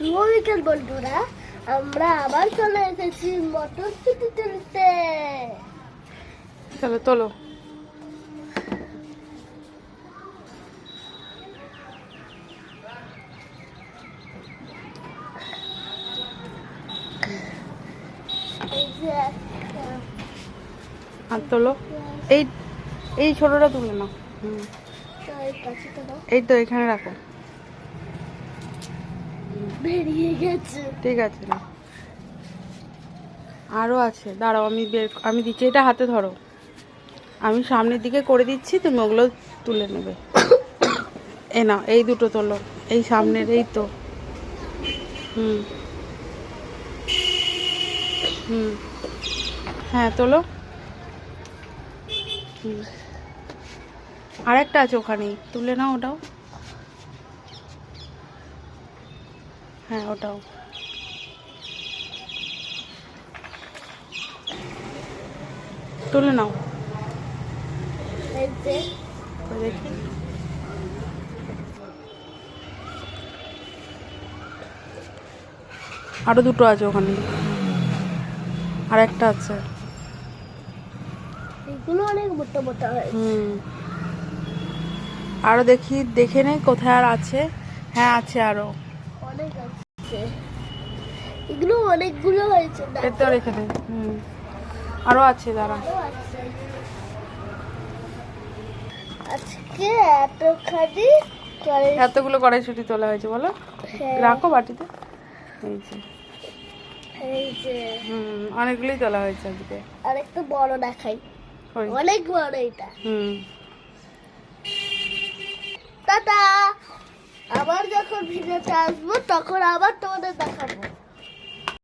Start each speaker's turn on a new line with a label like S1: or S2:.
S1: শুভ বিকেল বন্ধুরা, আমরা আবার চলে এসেছি মটরশুঁটি তুলতে।
S2: চলো তোলো।
S1: এই যে একটা,
S2: আর তোলো। এই এই ছোটটা তুলে নাও।
S1: এই কাছেটা দাও।
S2: এই তো এখানে রাখো।
S1: বেরিয়ে গেছে।
S2: ঠিক আছে না, আরো আছে, দাঁড়াও আমি দিচ্ছি, এটা হাতে ধরো, আমি সামনের দিকে করে দিচ্ছি, তুমি ওগুলো তুলে নেবে। এ না, এই দুটো তোলো, এই সামনের, এই তো। হুম হুম, হ্যাঁ তোলো। হুম, আর একটা আছে ওখানে, তুলে নাও ওটাও। হ্যাঁ ওটাও। তুলে নাও।
S1: এই যে
S2: ওই দেখি, আরো দুটো আছে ওখানে, আর একটা আছে।
S1: এগুলো অনেক মোটা মোটা হয়েছে।
S2: হুম, আরো দেখি, দেখে নেই কোথায় আর আছে। হ্যাঁ আছে আরো।
S1: অনেক আছে, এগুলো অনেকগুলো হয়েছে।
S2: এতে রেখে দে। হুম, আরো আছে, দাঁড়া।
S1: আরো আছে। আজকে এতখানি
S2: এতগুলো কড়াইশুঁটি তোলা হয়েছে বলো।
S1: হ্যাঁ।
S2: রাখো বাটিতে। এই যে,
S1: এই যে
S2: অনেকগুলোই তোলা হয়েছে আজকে।
S1: আর একটু বড় দেখাই,
S2: ওই,
S1: অনেক বড় এটা।
S2: হুম।
S1: টাটা। আবার যখন ভিডিওতে আসবো তখন আবার তোমাদের দেখাবো।